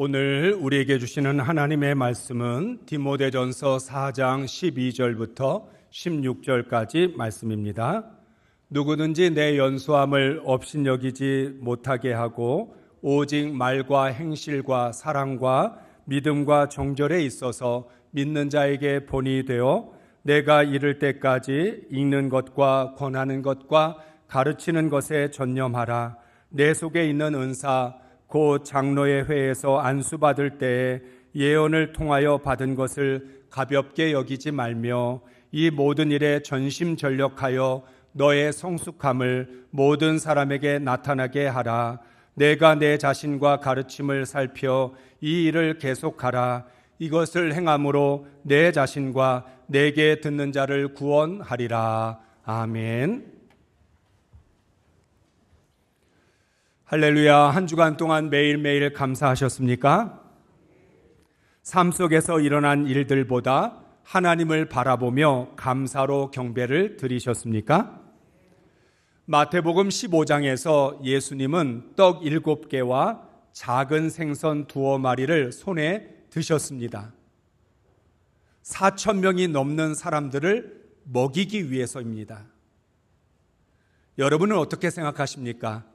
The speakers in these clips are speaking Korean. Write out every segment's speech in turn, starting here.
오늘 우리에게 주시는 하나님의 말씀은 디모데전서 4장 12절부터 16절까지 말씀입니다. 누구든지 내 연소함을 업신여기지 못하게 하고 오직 말과 행실과 사랑과 믿음과 정절에 있어서 믿는 자에게 본이 되어 내가 이를 때까지 읽는 것과 권하는 것과 가르치는 것에 전념하라. 내 속에 있는 은사 곧 장로의 회에서 안수받을 때에 예언을 통하여 받은 것을 가볍게 여기지 말며 이 모든 일에 전심전력하여 너의 성숙함을 모든 사람에게 나타나게 하라. 내가 내 자신과 가르침을 살펴 이 일을 계속하라. 이것을 행함으로 내 자신과 내게 듣는 자를 구원하리라. 아멘. 할렐루야. 한 주간 동안 매일매일 감사하셨습니까? 삶 속에서 일어난 일들보다 하나님을 바라보며 감사로 경배를 드리셨습니까? 마태복음 15장에서 예수님은 떡 7개와 작은 생선 2마리를 손에 드셨습니다. 4,000명이 넘는 사람들을 먹이기 위해서입니다. 여러분은 어떻게 생각하십니까?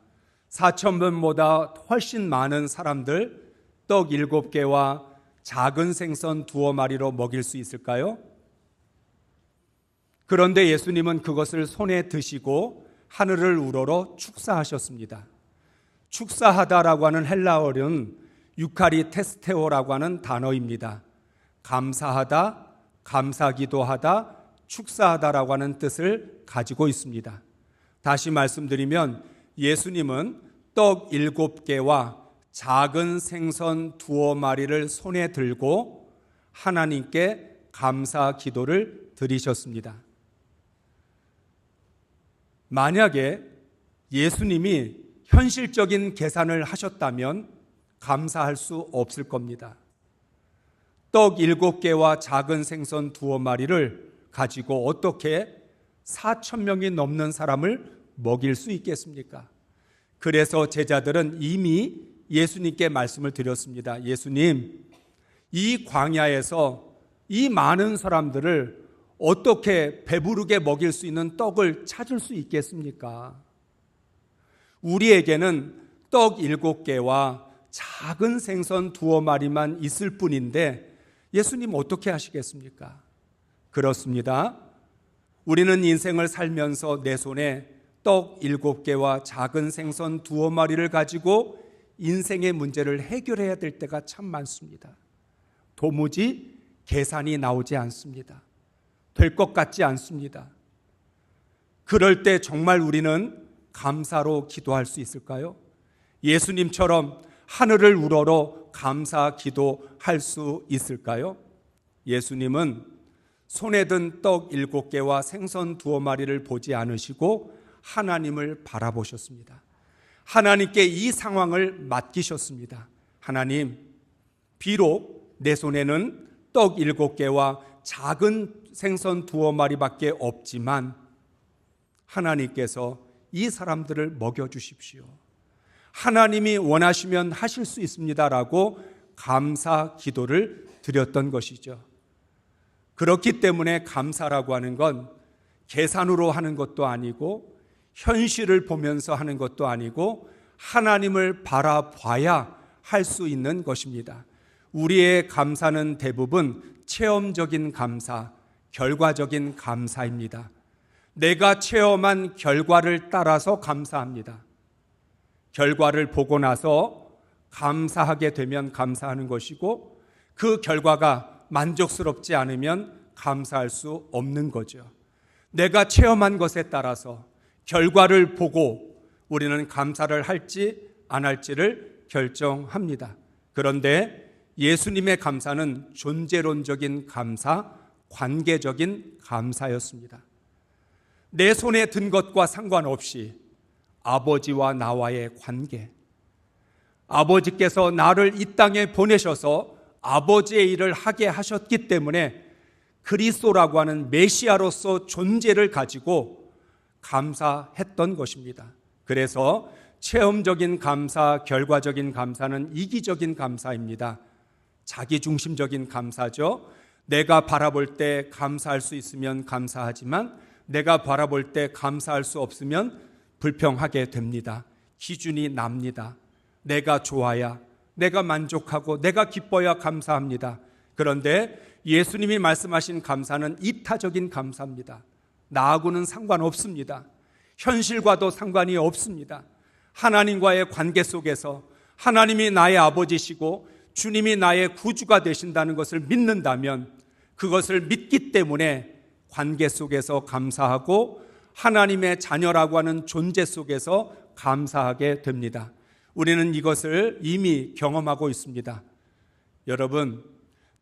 4,000명보다 훨씬 많은 사람들 떡 7개와 작은 생선 2마리로 먹일 수 있을까요? 그런데 예수님은 그것을 손에 드시고 하늘을 우러러 축사하셨습니다. 축사하다라고 하는 헬라어는 유카리테스테오라고 하는 단어입니다. 감사하다, 감사기도하다, 축사하다라고 하는 뜻을 가지고 있습니다. 다시 말씀드리면 예수님은 떡 7개와 작은 생선 2마리를 손에 들고 하나님께 감사 기도를 드리셨습니다. 만약에 예수님이 현실적인 계산을 하셨다면 감사할 수 없을 겁니다. 떡 7개와 작은 생선 2마리를 가지고 어떻게 4,000명이 넘는 사람을 먹일 수 있겠습니까? 그래서 제자들은 이미 예수님께 말씀을 드렸습니다. 예수님, 이 광야에서 이 많은 사람들을 어떻게 배부르게 먹일 수 있는 떡을 찾을 수 있겠습니까? 우리에게는 떡 7개와 작은 생선 2마리만 있을 뿐인데 예수님 어떻게 하시겠습니까? 그렇습니다. 우리는 인생을 살면서 내 손에 떡 7개와 작은 생선 2마리를 가지고 인생의 문제를 해결해야 될 때가 참 많습니다. 도무지 계산이 나오지 않습니다. 될 것 같지 않습니다. 그럴 때 정말 우리는 감사로 기도할 수 있을까요? 예수님처럼 하늘을 우러러 감사 기도할 수 있을까요? 예수님은 손에 든 떡 7개와 생선 2마리를 보지 않으시고 하나님을 바라보셨습니다. 하나님께 이 상황을 맡기셨습니다. 하나님, 비록 내 손에는 떡 7개와 작은 생선 2마리밖에 없지만 하나님께서 이 사람들을 먹여주십시오. 하나님이 원하시면 하실 수 있습니다라고 감사 기도를 드렸던 것이죠. 그렇기 때문에 감사라고 하는 건 계산으로 하는 것도 아니고 현실을 보면서 하는 것도 아니고 하나님을 바라봐야 할 수 있는 것입니다. 우리의 감사는 대부분 체험적인 감사, 결과적인 감사입니다. 내가 체험한 결과를 따라서 감사합니다. 결과를 보고 나서 감사하게 되면 감사하는 것이고 그 결과가 만족스럽지 않으면 감사할 수 없는 거죠. 내가 체험한 것에 따라서 결과를 보고 우리는 감사를 할지 안 할지를 결정합니다. 그런데 예수님의 감사는 존재론적인 감사, 관계적인 감사였습니다. 내 손에 든 것과 상관없이 아버지와 나와의 관계, 아버지께서 나를 이 땅에 보내셔서 아버지의 일을 하게 하셨기 때문에 그리스도라고 하는 메시아로서 존재를 가지고 감사했던 것입니다. 그래서 체험적인 감사, 결과적인 감사는 이기적인 감사입니다. 자기중심적인 감사죠. 내가 바라볼 때 감사할 수 있으면 감사하지만 내가 바라볼 때 감사할 수 없으면 불평하게 됩니다. 기준이 납니다. 내가 좋아야, 내가 만족하고 내가 기뻐야 감사합니다. 그런데 예수님이 말씀하신 감사는 이타적인 감사입니다. 나하고는 상관없습니다. 현실과도 상관이 없습니다. 하나님과의 관계 속에서 하나님이 나의 아버지시고 주님이 나의 구주가 되신다는 것을 믿는다면 그것을 믿기 때문에 관계 속에서 감사하고 하나님의 자녀라고 하는 존재 속에서 감사하게 됩니다. 우리는 이것을 이미 경험하고 있습니다. 여러분,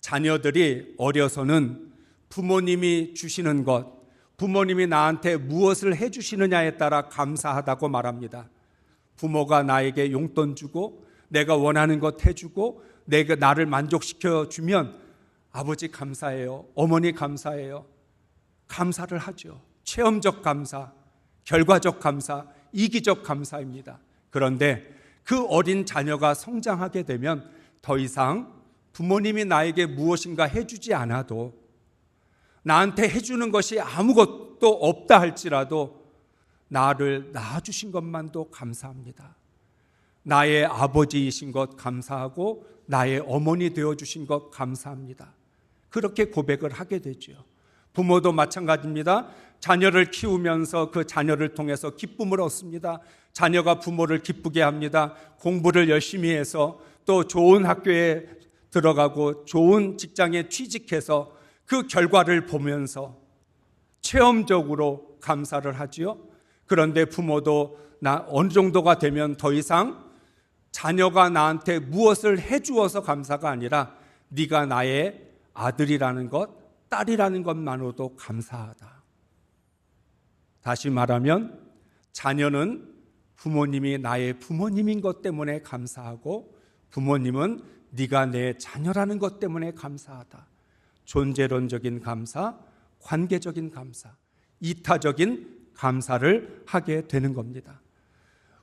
자녀들이 어려서는 부모님이 주시는 것, 부모님이 나한테 무엇을 해주시느냐에 따라 감사하다고 말합니다. 부모가 나에게 용돈 주고 내가 원하는 것 해주고 내가 나를 만족시켜 주면 아버지 감사해요, 어머니 감사해요. 감사를 하죠. 체험적 감사, 결과적 감사, 이기적 감사입니다. 그런데 그 어린 자녀가 성장하게 되면 더 이상 부모님이 나에게 무엇인가 해주지 않아도, 나한테 해주는 것이 아무것도 없다 할지라도 나를 낳아주신 것만도 감사합니다. 나의 아버지이신 것 감사하고 나의 어머니 되어주신 것 감사합니다. 그렇게 고백을 하게 되죠. 부모도 마찬가지입니다. 자녀를 키우면서 그 자녀를 통해서 기쁨을 얻습니다. 자녀가 부모를 기쁘게 합니다. 공부를 열심히 해서 또 좋은 학교에 들어가고 좋은 직장에 취직해서 그 결과를 보면서 체험적으로 감사를 하지요. 그런데 부모도 어느 정도가 되면 더 이상 자녀가 나한테 무엇을 해주어서 감사가 아니라 네가 나의 아들이라는 것, 딸이라는 것만으로도 감사하다. 다시 말하면 자녀는 부모님이 나의 부모님인 것 때문에 감사하고 부모님은 네가 내 자녀라는 것 때문에 감사하다. 존재론적인 감사, 관계적인 감사, 이타적인 감사를 하게 되는 겁니다.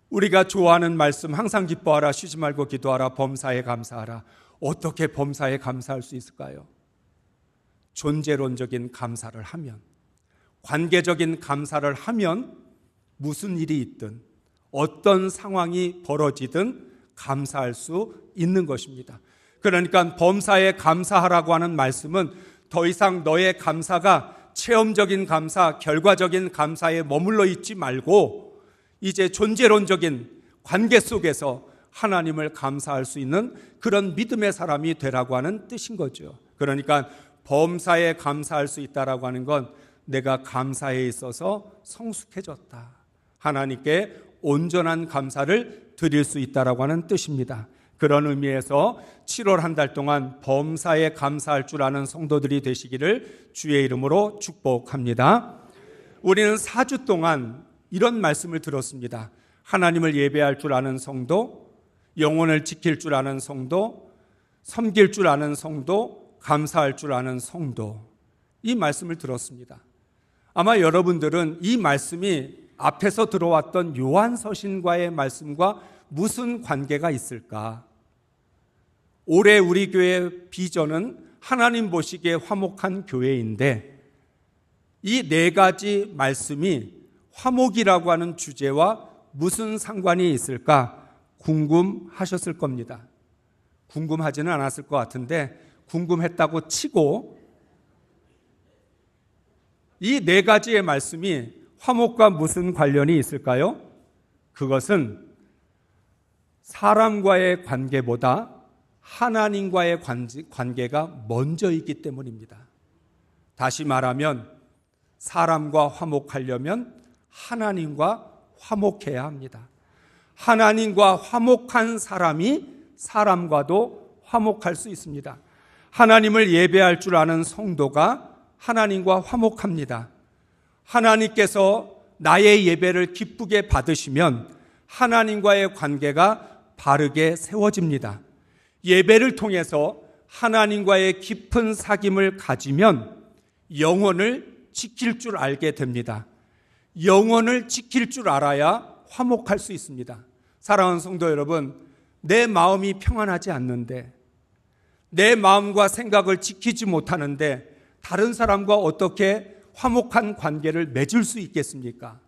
우리가 좋아하는 말씀, 항상 기뻐하라, 쉬지 말고 기도하라, 범사에 감사하라. 어떻게 범사에 감사할 수 있을까요? 존재론적인 감사를 하면, 관계적인 감사를 하면 무슨 일이 있든 어떤 상황이 벌어지든 감사할 수 있는 것입니다. 그러니까 범사에 감사하라고 하는 말씀은 더 이상 너의 감사가 체험적인 감사, 결과적인 감사에 머물러 있지 말고 이제 존재론적인 관계 속에서 하나님을 감사할 수 있는 그런 믿음의 사람이 되라고 하는 뜻인 거죠. 그러니까 범사에 감사할 수 있다라고 하는 건 내가 감사에 있어서 성숙해졌다, 하나님께 온전한 감사를 드릴 수 있다라고 하는 뜻입니다. 그런 의미에서 7월 한 달 동안 범사에 감사할 줄 아는 성도들이 되시기를 주의 이름으로 축복합니다. 우리는 4주 동안 이런 말씀을 들었습니다. 하나님을 예배할 줄 아는 성도, 영혼을 지킬 줄 아는 성도, 섬길 줄 아는 성도, 감사할 줄 아는 성도, 이 말씀을 들었습니다. 아마 여러분들은 이 말씀이 앞에서 들어왔던 요한서신과의 말씀과 무슨 관계가 있을까? 올해 우리 교회 비전은 하나님 보시기에 화목한 교회인데 이 네 가지 말씀이 화목이라고 하는 주제와 무슨 상관이 있을까 궁금하셨을 겁니다. 궁금하지는 않았을 것 같은데 궁금했다고 치고 이 네 가지의 말씀이 화목과 무슨 관련이 있을까요? 그것은 사람과의 관계보다 하나님과의 관계가 먼저 있기 때문입니다. 다시 말하면 사람과 화목하려면 하나님과 화목해야 합니다. 하나님과 화목한 사람이 사람과도 화목할 수 있습니다. 하나님을 예배할 줄 아는 성도가 하나님과 화목합니다. 하나님께서 나의 예배를 기쁘게 받으시면 하나님과의 관계가 바르게 세워집니다. 예배를 통해서 하나님과의 깊은 사귐을 가지면 영혼을 지킬 줄 알게 됩니다. 영혼을 지킬 줄 알아야 화목할 수 있습니다. 사랑하는 성도 여러분, 내 마음이 평안하지 않는데, 내 마음과 생각을 지키지 못하는데 다른 사람과 어떻게 화목한 관계를 맺을 수 있겠습니까?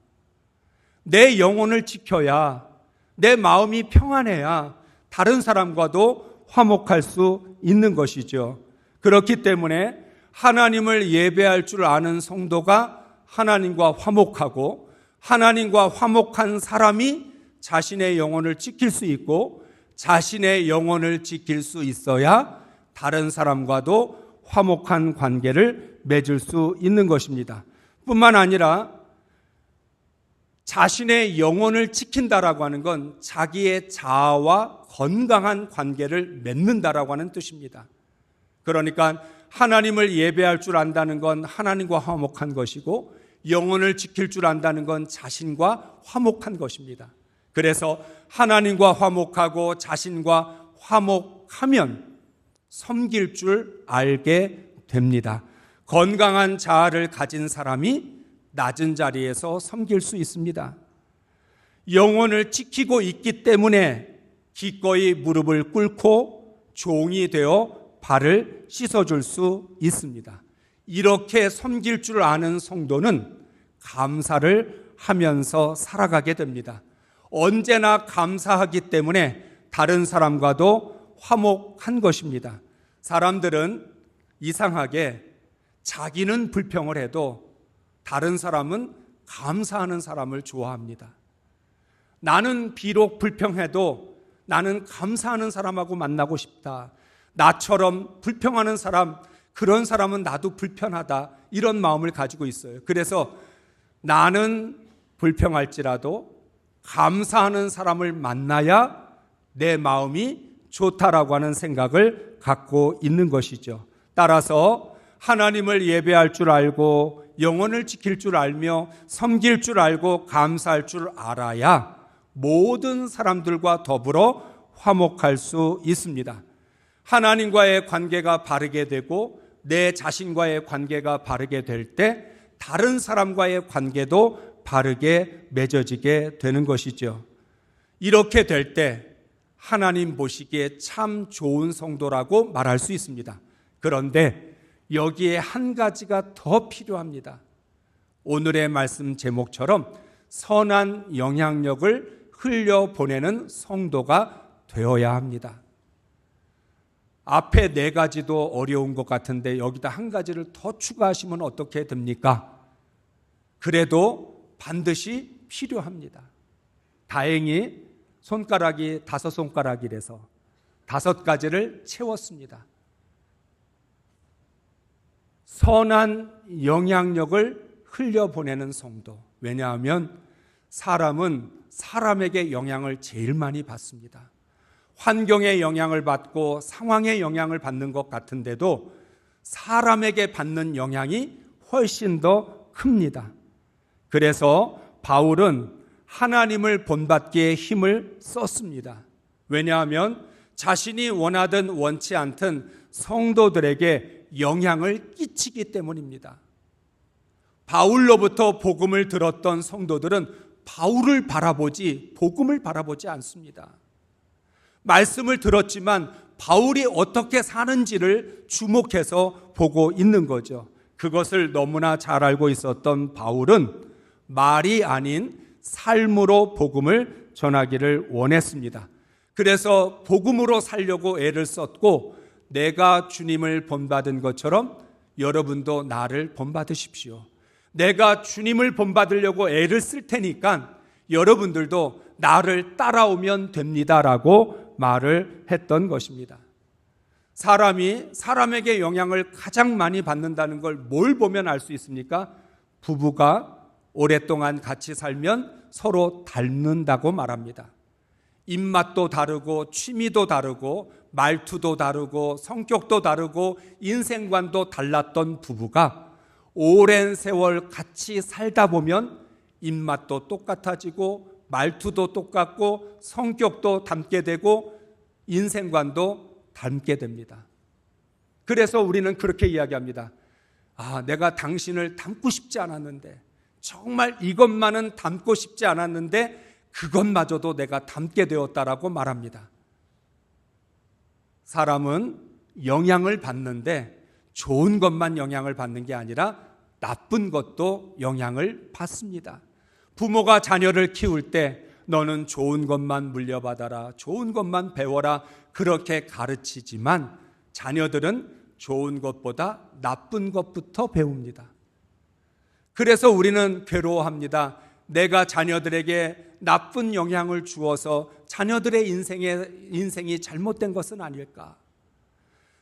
내 영혼을 지켜야, 내 마음이 평안해야 다른 사람과도 화목할 수 있는 것이죠. 그렇기 때문에 하나님을 예배할 줄 아는 성도가 하나님과 화목하고, 하나님과 화목한 사람이 자신의 영혼을 지킬 수 있고, 자신의 영혼을 지킬 수 있어야 다른 사람과도 화목한 관계를 맺을 수 있는 것입니다. 뿐만 아니라 자신의 영혼을 지킨다라고 하는 건 자기의 자아와 건강한 관계를 맺는다라고 하는 뜻입니다. 그러니까 하나님을 예배할 줄 안다는 건 하나님과 화목한 것이고, 영혼을 지킬 줄 안다는 건 자신과 화목한 것입니다. 그래서 하나님과 화목하고 자신과 화목하면 섬길 줄 알게 됩니다. 건강한 자아를 가진 사람이 낮은 자리에서 섬길 수 있습니다. 영혼을 지키고 있기 때문에 기꺼이 무릎을 꿇고 종이 되어 발을 씻어줄 수 있습니다. 이렇게 섬길 줄 아는 성도는 감사를 하면서 살아가게 됩니다. 언제나 감사하기 때문에 다른 사람과도 화목한 것입니다. 사람들은 이상하게 자기는 불평을 해도 다른 사람은 감사하는 사람을 좋아합니다. 나는 비록 불평해도 나는 감사하는 사람하고 만나고 싶다. 나처럼 불평하는 사람, 그런 사람은 나도 불편하다. 이런 마음을 가지고 있어요. 그래서 나는 불평할지라도 감사하는 사람을 만나야 내 마음이 좋다라고 하는 생각을 갖고 있는 것이죠. 따라서 하나님을 예배할 줄 알고 영혼을 지킬 줄 알며 섬길 줄 알고 감사할 줄 알아야 모든 사람들과 더불어 화목할 수 있습니다. 하나님과의 관계가 바르게 되고 내 자신과의 관계가 바르게 될 때 다른 사람과의 관계도 바르게 맺어지게 되는 것이죠. 이렇게 될 때 하나님 보시기에 참 좋은 성도라고 말할 수 있습니다. 그런데 여기에 한 가지가 더 필요합니다. 오늘의 말씀 제목처럼 선한 영향력을 흘려보내는 성도가 되어야 합니다. 앞에 네 가지도 어려운 것 같은데 여기다 한 가지를 더 추가하시면 어떻게 됩니까? 그래도 반드시 필요합니다. 다행히 손가락이 5손가락이라서 5가지를 채웠습니다. 선한 영향력을 흘려보내는 성도. 왜냐하면 사람은 사람에게 영향을 제일 많이 받습니다. 환경의 영향을 받고 상황의 영향을 받는 것 같은데도 사람에게 받는 영향이 훨씬 더 큽니다. 그래서 바울은 하나님을 본받기에 힘을 썼습니다. 왜냐하면 자신이 원하든 원치 않든 성도들에게 영향을 끼치기 때문입니다. 바울로부터 복음을 들었던 성도들은 바울을 바라보지 복음을 바라보지 않습니다. 말씀을 들었지만 바울이 어떻게 사는지를 주목해서 보고 있는 거죠. 그것을 너무나 잘 알고 있었던 바울은 말이 아닌 삶으로 복음을 전하기를 원했습니다. 그래서 복음으로 살려고 애를 썼고, 내가 주님을 본받은 것처럼 여러분도 나를 본받으십시오. 내가 주님을 본받으려고 애를 쓸 테니까 여러분들도 나를 따라오면 됩니다라고 말을 했던 것입니다. 사람이 사람에게 영향을 가장 많이 받는다는 걸 뭘 보면 알 수 있습니까? 부부가 오랫동안 같이 살면 서로 닮는다고 말합니다. 입맛도 다르고 취미도 다르고 말투도 다르고 성격도 다르고 인생관도 달랐던 부부가 오랜 세월 같이 살다 보면 입맛도 똑같아지고 말투도 똑같고 성격도 닮게 되고 인생관도 닮게 됩니다. 그래서 우리는 그렇게 이야기합니다. 내가 당신을 닮고 싶지 않았는데, 정말 이것만은 닮고 싶지 않았는데 그것마저도 내가 담게 되었다라고 말합니다. 사람은 영향을 받는데 좋은 것만 영향을 받는 게 아니라 나쁜 것도 영향을 받습니다. 부모가 자녀를 키울 때 너는 좋은 것만 물려받아라, 좋은 것만 배워라, 그렇게 가르치지만 자녀들은 좋은 것보다 나쁜 것부터 배웁니다. 그래서 우리는 괴로워합니다. 내가 자녀들에게 나쁜 영향을 주어서 자녀들의 인생이 잘못된 것은 아닐까?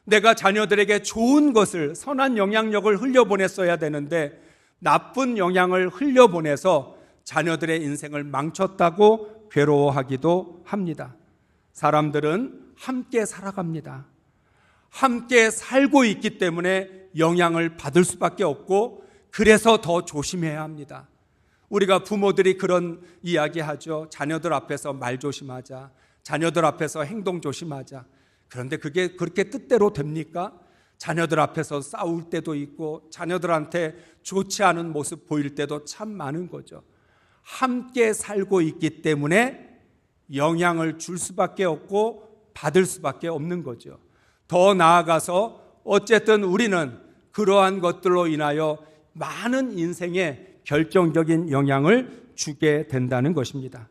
내가 자녀들에게 좋은 것을, 선한 영향력을 흘려보냈어야 되는데 나쁜 영향을 흘려보내서 자녀들의 인생을 망쳤다고 괴로워하기도 합니다. 사람들은 함께 살아갑니다. 함께 살고 있기 때문에 영향을 받을 수밖에 없고, 그래서 더 조심해야 합니다. 우리가 부모들이 그런 이야기 하죠. 자녀들 앞에서 말 조심하자, 자녀들 앞에서 행동 조심하자. 그런데 그게 그렇게 뜻대로 됩니까? 자녀들 앞에서 싸울 때도 있고 자녀들한테 좋지 않은 모습 보일 때도 참 많은 거죠. 함께 살고 있기 때문에 영향을 줄 수밖에 없고 받을 수밖에 없는 거죠. 더 나아가서 어쨌든 우리는 그러한 것들로 인하여 많은 인생에 결정적인 영향을 주게 된다는 것입니다.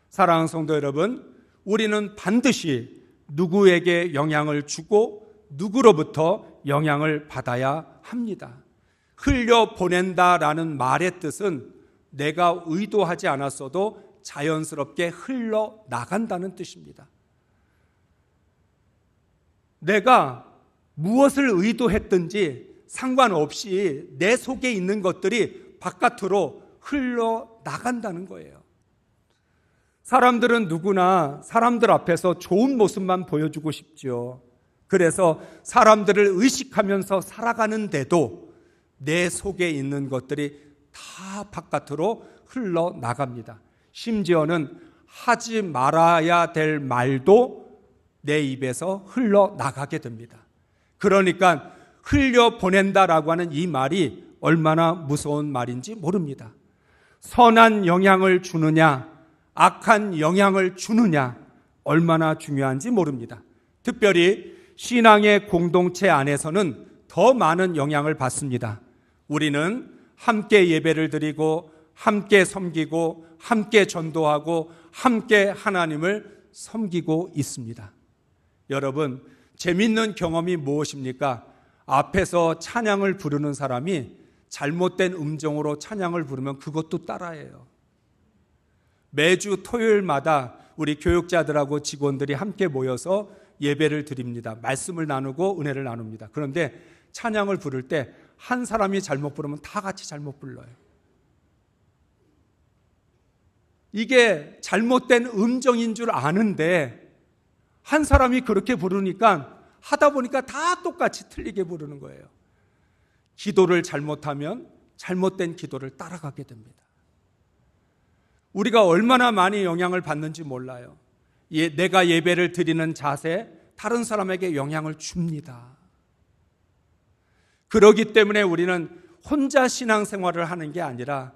사랑하는 성도 여러분, 우리는 반드시 누구에게 영향을 주고 누구로부터 영향을 받아야 합니다. 흘려보낸다라는 말의 뜻은 내가 의도하지 않았어도 자연스럽게 흘러나간다는 뜻입니다. 내가 무엇을 의도했든지 상관없이 내 속에 있는 것들이 바깥으로 흘러나간다는 거예요. 사람들은 누구나 사람들 앞에서 좋은 모습만 보여주고 싶죠. 그래서 사람들을 의식하면서 살아가는데도 내 속에 있는 것들이 다 바깥으로 흘러나갑니다. 심지어는 하지 말아야 될 말도 내 입에서 흘러나가게 됩니다. 그러니까 흘려보낸다라고 하는 이 말이 얼마나 무서운 말인지 모릅니다. 선한 영향을 주느냐, 악한 영향을 주느냐, 얼마나 중요한지 모릅니다. 특별히 신앙의 공동체 안에서는 더 많은 영향을 받습니다. 우리는 함께 예배를 드리고 함께 섬기고 함께 전도하고 함께 하나님을 섬기고 있습니다. 여러분, 재밌는 경험이 무엇입니까? 앞에서 찬양을 부르는 사람이 잘못된 음정으로 찬양을 부르면 그것도 따라해요. 매주 토요일마다 우리 교육자들하고 직원들이 함께 모여서 예배를 드립니다. 말씀을 나누고 은혜를 나눕니다. 그런데 찬양을 부를 때 한 사람이 잘못 부르면 다 같이 잘못 불러요. 이게 잘못된 음정인 줄 아는데 한 사람이 그렇게 부르니까 하다 보니까 다 똑같이 틀리게 부르는 거예요. 기도를 잘못하면 잘못된 기도를 따라가게 됩니다. 우리가 얼마나 많이 영향을 받는지 몰라요. 내가 예배를 드리는 자세, 다른 사람에게 영향을 줍니다. 그렇기 때문에 우리는 혼자 신앙생활을 하는 게 아니라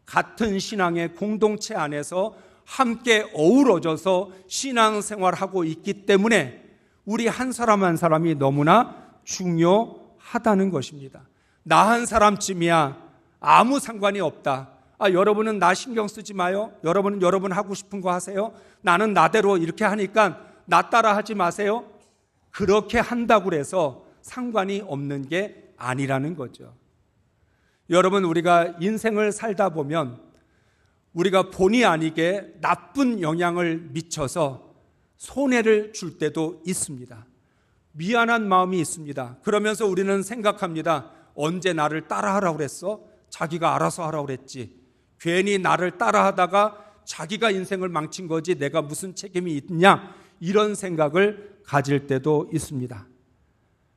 같은 신앙의 공동체 안에서 함께 어우러져서 신앙생활하고 있기 때문에 우리 한 사람 한 사람이 너무나 중요하다는 것입니다. 나 한 사람쯤이야 아무 상관이 없다. 여러분은 나 신경 쓰지 마요. 여러분은 여러분 하고 싶은 거 하세요. 나는 나대로 이렇게 하니까 나 따라 하지 마세요. 그렇게 한다고 해서 상관이 없는 게 아니라는 거죠. 여러분, 우리가 인생을 살다 보면 우리가 본의 아니게 나쁜 영향을 미쳐서 손해를 줄 때도 있습니다. 미안한 마음이 있습니다. 그러면서 우리는 생각합니다. 언제 나를 따라하라고 그랬어? 자기가 알아서 하라고 그랬지. 괜히 나를 따라하다가 자기가 인생을 망친 거지 내가 무슨 책임이 있냐, 이런 생각을 가질 때도 있습니다.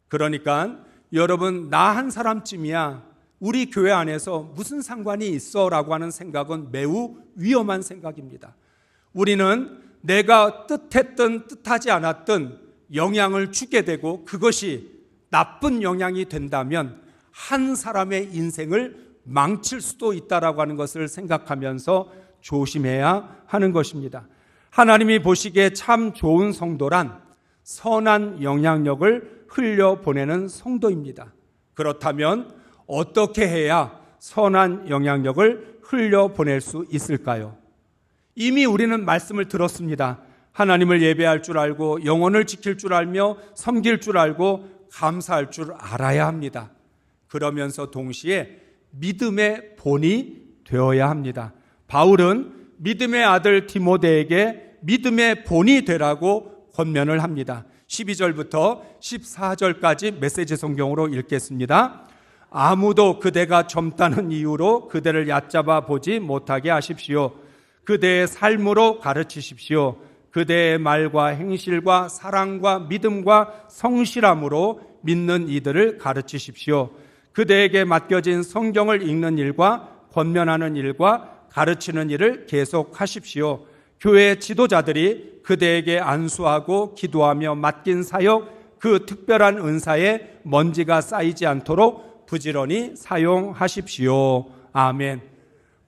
그러니까 여러분, 나 한 사람쯤이야 우리 교회 안에서 무슨 상관이 있어 라고 하는 생각은 매우 위험한 생각입니다. 우리는 내가 뜻했든 뜻하지 않았든 영향을 주게 되고 그것이 나쁜 영향이 된다면 한 사람의 인생을 망칠 수도 있다라고 하는 것을 생각하면서 조심해야 하는 것입니다. 하나님이 보시기에 참 좋은 성도란 선한 영향력을 흘려보내는 성도입니다. 그렇다면 어떻게 해야 선한 영향력을 흘려보낼 수 있을까요? 이미 우리는 말씀을 들었습니다. 하나님을 예배할 줄 알고 영혼을 지킬 줄 알며 섬길 줄 알고 감사할 줄 알아야 합니다. 그러면서 동시에 믿음의 본이 되어야 합니다. 바울은 믿음의 아들 디모데에게 믿음의 본이 되라고 권면을 합니다. 12절부터 14절까지 메시지 성경으로 읽겠습니다. 아무도 그대가 젊다는 이유로 그대를 얕잡아 보지 못하게 하십시오. 그대의 삶으로 가르치십시오. 그대의 말과 행실과 사랑과 믿음과 성실함으로 믿는 이들을 가르치십시오. 그대에게 맡겨진 성경을 읽는 일과 권면하는 일과 가르치는 일을 계속하십시오. 교회 지도자들이 그대에게 안수하고 기도하며 맡긴 사역, 그 특별한 은사에 먼지가 쌓이지 않도록 부지런히 사용하십시오. 아멘.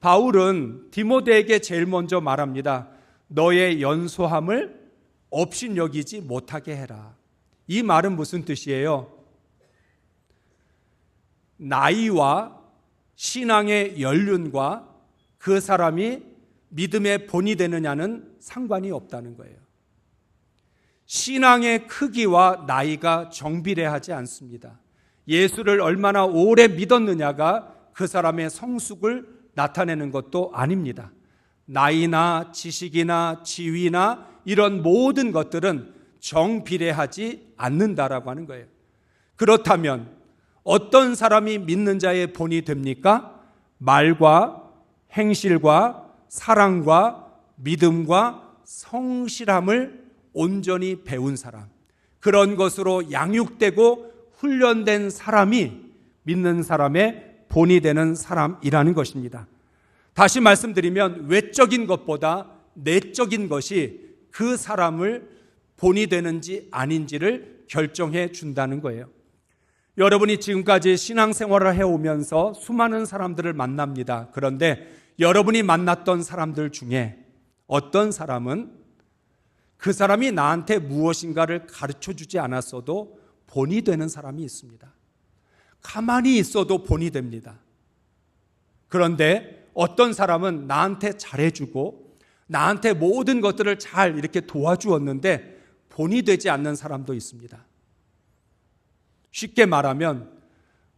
바울은 디모데에게 제일 먼저 말합니다. 너의 연소함을 업신여기지 못하게 해라. 이 말은 무슨 뜻이에요? 나이와 신앙의 연륜과 그 사람이 믿음의 본이 되느냐는 상관이 없다는 거예요. 신앙의 크기와 나이가 정비례하지 않습니다. 예수를 얼마나 오래 믿었느냐가 그 사람의 성숙을 나타내는 것도 아닙니다. 나이나 지식이나 지위나 이런 모든 것들은 정비례하지 않는다라고 하는 거예요. 그렇다면 어떤 사람이 믿는 자의 본이 됩니까? 말과 행실과 사랑과 믿음과 성실함을 온전히 배운 사람, 그런 것으로 양육되고 훈련된 사람이 믿는 사람의 본이 되는 사람이라는 것입니다. 다시 말씀드리면 외적인 것보다 내적인 것이 그 사람을 본이 되는지 아닌지를 결정해 준다는 거예요. 여러분이 지금까지 신앙생활을 해오면서 수많은 사람들을 만납니다. 그런데 여러분이 만났던 사람들 중에 어떤 사람은 그 사람이 나한테 무엇인가를 가르쳐주지 않았어도 본이 되는 사람이 있습니다. 가만히 있어도 본이 됩니다. 그런데 어떤 사람은 나한테 잘해주고 나한테 모든 것들을 잘 이렇게 도와주었는데 본이 되지 않는 사람도 있습니다. 쉽게 말하면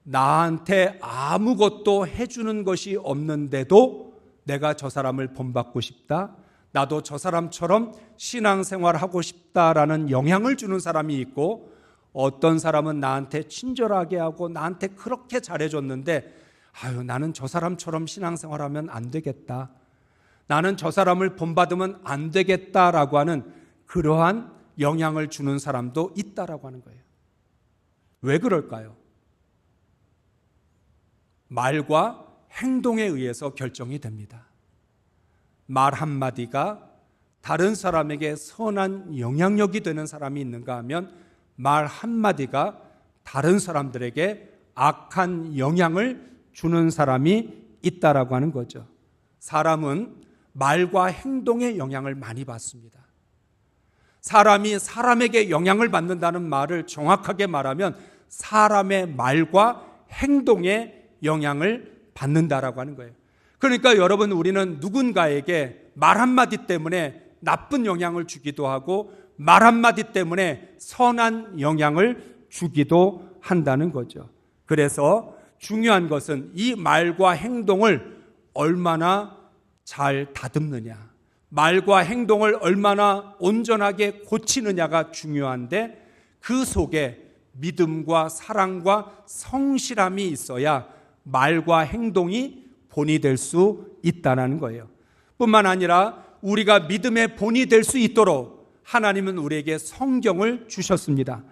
나한테 아무것도 해주는 것이 없는데도 내가 저 사람을 본받고 싶다, 나도 저 사람처럼 신앙생활하고 싶다라는 영향을 주는 사람이 있고, 어떤 사람은 나한테 친절하게 하고 나한테 그렇게 잘해줬는데 나는 저 사람처럼 신앙생활하면 안 되겠다, 나는 저 사람을 본받으면 안 되겠다라고 하는 그러한 영향을 주는 사람도 있다라고 하는 거예요. 왜 그럴까요? 말과 행동에 의해서 결정이 됩니다. 말 한마디가 다른 사람에게 선한 영향력이 되는 사람이 있는가 하면 말 한마디가 다른 사람들에게 악한 영향을 주는 사람이 있다라고 하는 거죠. 사람은 말과 행동의 영향을 많이 받습니다. 사람이 사람에게 영향을 받는다는 말을 정확하게 말하면 사람의 말과 행동에 영향을 받는다라고 하는 거예요. 그러니까 여러분, 우리는 누군가에게 말 한마디 때문에 나쁜 영향을 주기도 하고 말 한마디 때문에 선한 영향을 주기도 한다는 거죠. 그래서 중요한 것은 이 말과 행동을 얼마나 잘 다듬느냐, 말과 행동을 얼마나 온전하게 고치느냐가 중요한데, 그 속에 믿음과 사랑과 성실함이 있어야 말과 행동이 본이 될 수 있다는 거예요. 뿐만 아니라 우리가 믿음의 본이 될 수 있도록 하나님은 우리에게 성경을 주셨습니다.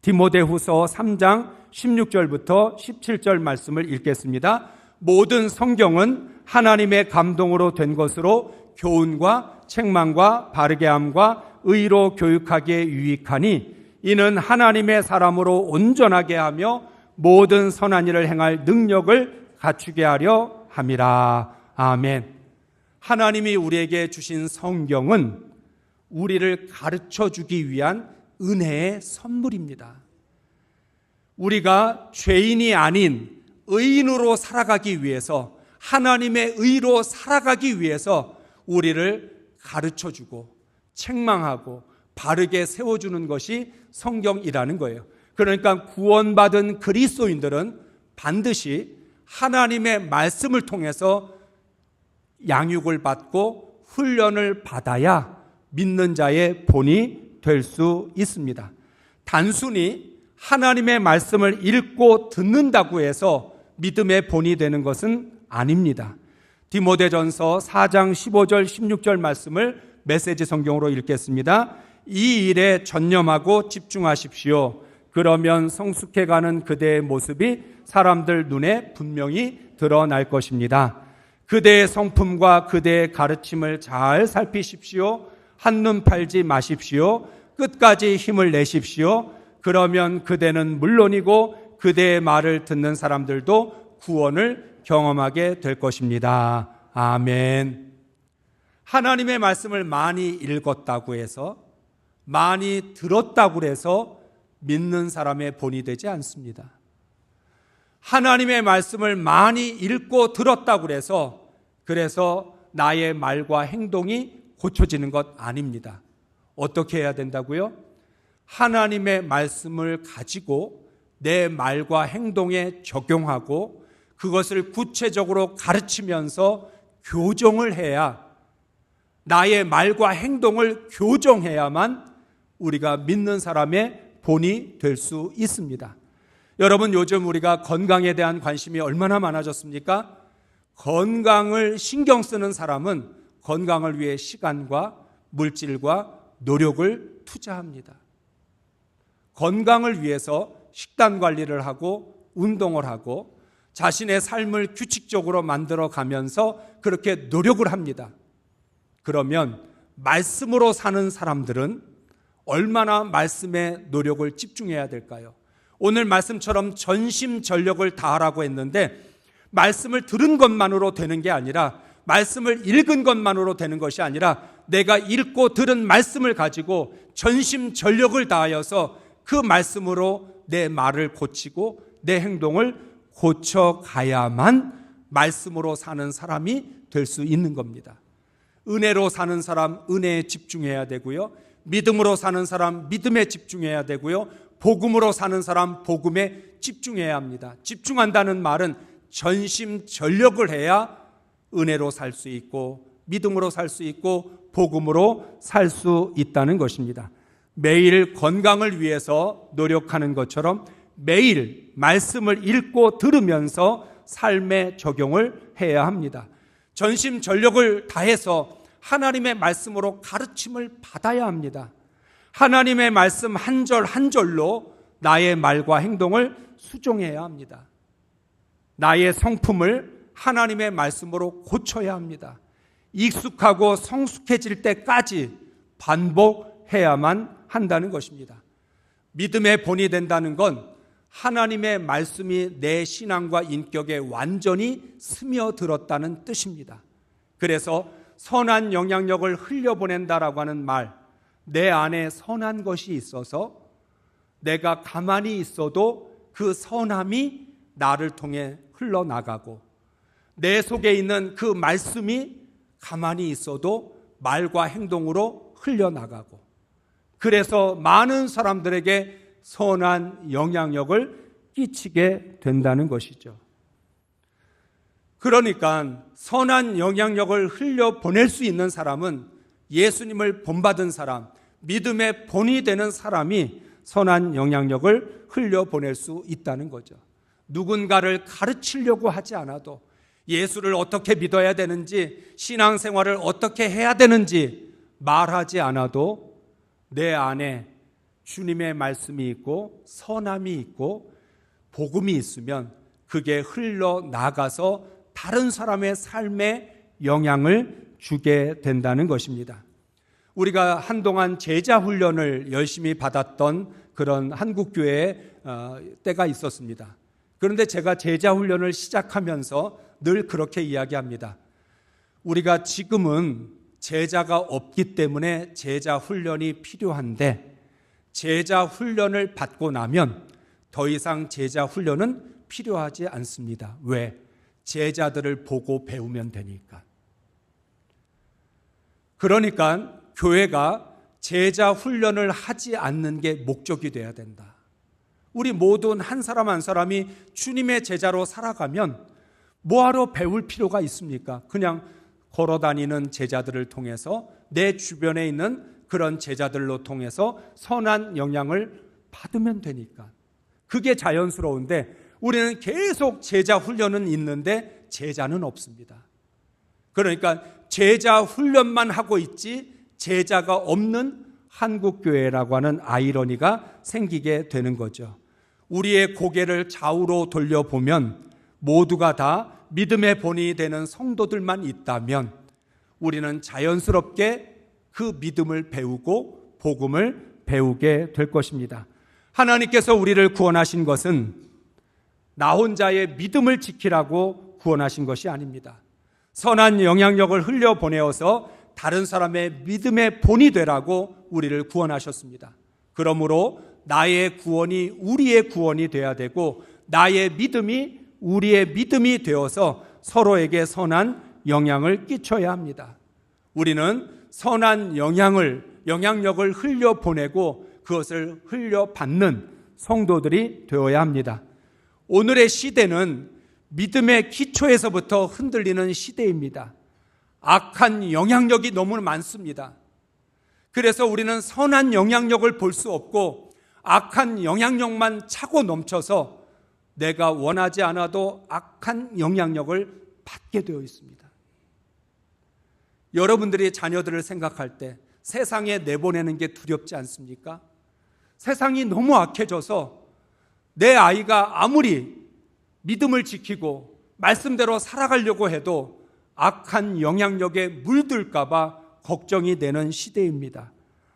디모데후서 3장 16절부터 17절 말씀을 읽겠습니다. 모든 성경은 하나님의 감동으로 된 것으로 교훈과 책망과 바르게 함과 의로 교육하기에 유익하니 이는 하나님의 사람으로 온전하게 하며 모든 선한 일을 행할 능력을 갖추게 하려 함이라. 아멘. 하나님이 우리에게 주신 성경은 우리를 가르쳐 주기 위한 은혜의 선물입니다. 우리가 죄인이 아닌 의인으로 살아가기 위해서, 하나님의 의로 살아가기 위해서 우리를 가르쳐 주고 책망하고 바르게 세워주는 것이 성경이라는 거예요. 그러니까 구원받은 그리스도인들은 반드시 하나님의 말씀을 통해서 양육을 받고 훈련을 받아야 믿는 자의 본이 될 수 있습니다. 단순히 하나님의 말씀을 읽고 듣는다고 해서 믿음의 본이 되는 것은 아닙니다. 디모데전서 4장 15절 16절 말씀을 메시지 성경으로 읽겠습니다. 이 일에 전념하고 집중하십시오. 그러면 성숙해가는 그대의 모습이 사람들 눈에 분명히 드러날 것입니다. 그대의 성품과 그대의 가르침을 잘 살피십시오. 한눈 팔지 마십시오. 끝까지 힘을 내십시오. 그러면 그대는 물론이고 그대의 말을 듣는 사람들도 구원을 경험하게 될 것입니다. 아멘. 하나님의 말씀을 많이 읽었다고 해서, 많이 들었다고 해서 믿는 사람의 본이 되지 않습니다. 하나님의 말씀을 많이 읽고 들었다고 해서 그래서 나의 말과 행동이 고쳐지는 것 아닙니다. 어떻게 해야 된다고요? 하나님의 말씀을 가지고 내 말과 행동에 적용하고 그것을 구체적으로 가르치면서 교정을 해야, 나의 말과 행동을 교정해야만 우리가 믿는 사람의 본이 될 수 있습니다. 여러분, 요즘 우리가 건강에 대한 관심이 얼마나 많아졌습니까? 건강을 신경 쓰는 사람은 건강을 위해 시간과 물질과 노력을 투자합니다. 건강을 위해서 식단 관리를 하고 운동을 하고 자신의 삶을 규칙적으로 만들어 가면서 그렇게 노력을 합니다. 그러면 말씀으로 사는 사람들은 얼마나 말씀에 노력을 집중해야 될까요? 오늘 말씀처럼 전심전력을 다하라고 했는데 말씀을 들은 것만으로 되는 게 아니라, 말씀을 읽은 것만으로 되는 것이 아니라 내가 읽고 들은 말씀을 가지고 전심전력을 다하여서 그 말씀으로 내 말을 고치고 내 행동을 고쳐가야만 말씀으로 사는 사람이 될 수 있는 겁니다. 은혜로 사는 사람 은혜에 집중해야 되고요, 믿음으로 사는 사람 믿음에 집중해야 되고요, 복음으로 사는 사람 복음에 집중해야 합니다. 집중한다는 말은 전심전력을 해야 은혜로 살 수 있고 믿음으로 살 수 있고 복음으로 살 수 있다는 것입니다. 매일 건강을 위해서 노력하는 것처럼 매일 말씀을 읽고 들으면서 삶에 적용을 해야 합니다. 전심전력을 다해서 하나님의 말씀으로 가르침을 받아야 합니다. 하나님의 말씀 한 절 한 절로 나의 말과 행동을 수정해야 합니다. 나의 성품을 하나님의 말씀으로 고쳐야 합니다. 익숙하고 성숙해질 때까지 반복해야만 한다는 것입니다. 믿음의 본이 된다는 건 하나님의 말씀이 내 신앙과 인격에 완전히 스며들었다는 뜻입니다. 그래서 선한 영향력을 흘려보낸다라고 하는 말, 내 안에 선한 것이 있어서 내가 가만히 있어도 그 선함이 나를 통해 흘러나가고, 내 속에 있는 그 말씀이 가만히 있어도 말과 행동으로 흘려나가고, 그래서 많은 사람들에게 선한 영향력을 끼치게 된다는 것이죠. 그러니까 선한 영향력을 흘려보낼 수 있는 사람은 예수님을 본받은 사람, 믿음의 본이 되는 사람이 선한 영향력을 흘려보낼 수 있다는 거죠. 누군가를 가르치려고 하지 않아도, 예수를 어떻게 믿어야 되는지, 신앙생활을 어떻게 해야 되는지 말하지 않아도 내 안에 주님의 말씀이 있고 선함이 있고 복음이 있으면 그게 흘러나가서 다른 사람의 삶에 영향을 주게 된다는 것입니다. 우리가 한동안 제자 훈련을 열심히 받았던 그런 한국교회 때가 있었습니다. 그런데 제가 제자 훈련을 시작하면서 늘 그렇게 이야기합니다. 우리가 지금은 제자가 없기 때문에 제자 훈련이 필요한데, 제자 훈련을 받고 나면 더 이상 제자 훈련은 필요하지 않습니다. 왜? 제자들을 보고 배우면 되니까. 그러니까 교회가 제자 훈련을 하지 않는 게 목적이 돼야 된다. 우리 모든 한 사람 한 사람이 주님의 제자로 살아가면 뭐하러 배울 필요가 있습니까? 그냥 걸어다니는 제자들을 통해서, 내 주변에 있는 그런 제자들로 통해서 선한 영향을 받으면 되니까. 그게 자연스러운데 우리는 계속 제자 훈련은 있는데 제자는 없습니다. 그러니까 제자 훈련만 하고 있지 제자가 없는 한국교회라고 하는 아이러니가 생기게 되는 거죠. 우리의 고개를 좌우로 돌려보면 모두가 다 믿음의 본이 되는 성도들만 있다면 우리는 자연스럽게 그 믿음을 배우고 복음을 배우게 될 것입니다. 하나님께서 우리를 구원하신 것은 나 혼자의 믿음을 지키라고 구원하신 것이 아닙니다. 선한 영향력을 흘려보내어서 다른 사람의 믿음의 본이 되라고 우리를 구원하셨습니다. 그러므로 나의 구원이 우리의 구원이 되어야 되고, 나의 믿음이 우리의 믿음이 되어서 서로에게 선한 영향을 끼쳐야 합니다. 우리는 선한 영향력을 흘려보내고 그것을 흘려받는 성도들이 되어야 합니다. 오늘의 시대는 믿음의 기초에서부터 흔들리는 시대입니다. 악한 영향력이 너무 많습니다. 그래서 우리는 선한 영향력을 볼 수 없고 악한 영향력만 차고 넘쳐서 내가 원하지 않아도 악한 영향력을 받게 되어 있습니다. 여러분들이 자녀들을 생각할 때 세상에 내보내는 게 두렵지 않습니까? 세상이 너무 악해져서 내 아이가 아무리 믿음을 지키고 말씀대로 살아가려고 해도 악한 영향력에 물들까 봐 걱정이 되는 시대입니다.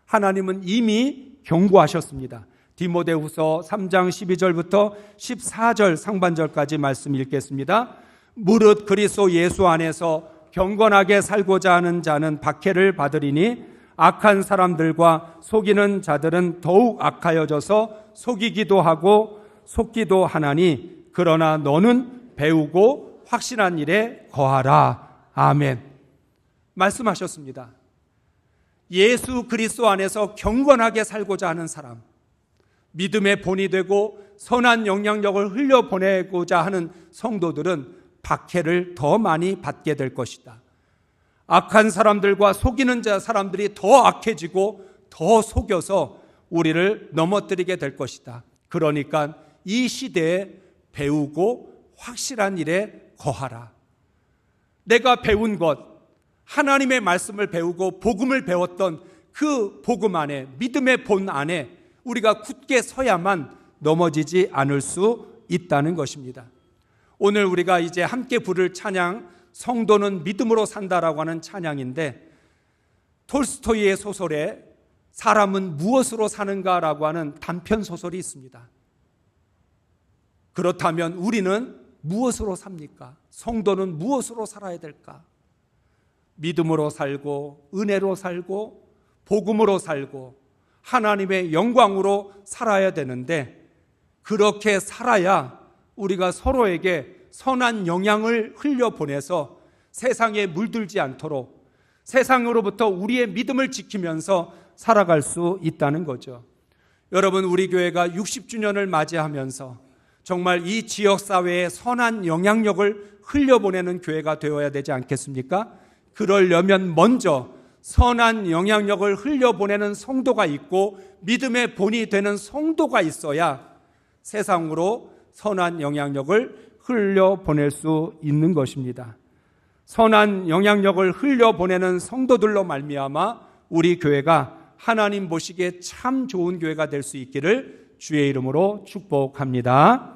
하나님은 이미 경고하셨습니다. 디모데후서 3장 12절부터 14절 상반절까지 말씀 읽겠습니다. 무릇 그리스도 예수 안에서 경건하게 살고자 하는 자는 박해를 받으리니 악한 사람들과 속이는 자들은 더욱 악하여져서 속이기도 하고 속기도 하나니 그러나 너는 배우고 확신한 일에 거하라. 아멘. 말씀하셨습니다. 예수 그리스도 안에서 경건하게 살고자 하는 사람, 믿음의 본이 되고 선한 영향력을 흘려보내고자 하는 성도들은 박해를 더 많이 받게 될 것이다. 악한 사람들과 속이는 사람들이 더 악해지고 더 속여서 우리를 넘어뜨리게 될 것이다. 그러니까 이 시대에 배우고 확실한 일에 거하라. 내가 배운 것, 하나님의 말씀을 배우고 복음을 배웠던 그 복음 안에, 믿음의 본 안에 우리가 굳게 서야만 넘어지지 않을 수 있다는 것입니다. 오늘 우리가 이제 함께 부를 찬양, 성도는 믿음으로 산다라고 하는 찬양인데, 톨스토이의 소설에 사람은 무엇으로 사는가라고 하는 단편 소설이 있습니다. 그렇다면 우리는 무엇으로 삽니까? 성도는 무엇으로 살아야 될까? 믿음으로 살고 은혜로 살고 복음으로 살고 하나님의 영광으로 살아야 되는데, 그렇게 살아야 우리가 서로에게 선한 영향을 흘려보내서 세상에 물들지 않도록 세상으로부터 우리의 믿음을 지키면서 살아갈 수 있다는 거죠. 여러분, 우리 교회가 60주년을 맞이하면서 정말 이 지역사회에 선한 영향력을 흘려보내는 교회가 되어야 되지 않겠습니까? 그러려면 먼저 선한 영향력을 흘려보내는 성도가 있고 믿음의 본이 되는 성도가 있어야 세상으로 선한 영향력을 흘려보낼 수 있는 것입니다. 선한 영향력을 흘려보내는 성도들로 말미암아 우리 교회가 하나님 보시기에 참 좋은 교회가 될 수 있기를 주의 이름으로 축복합니다.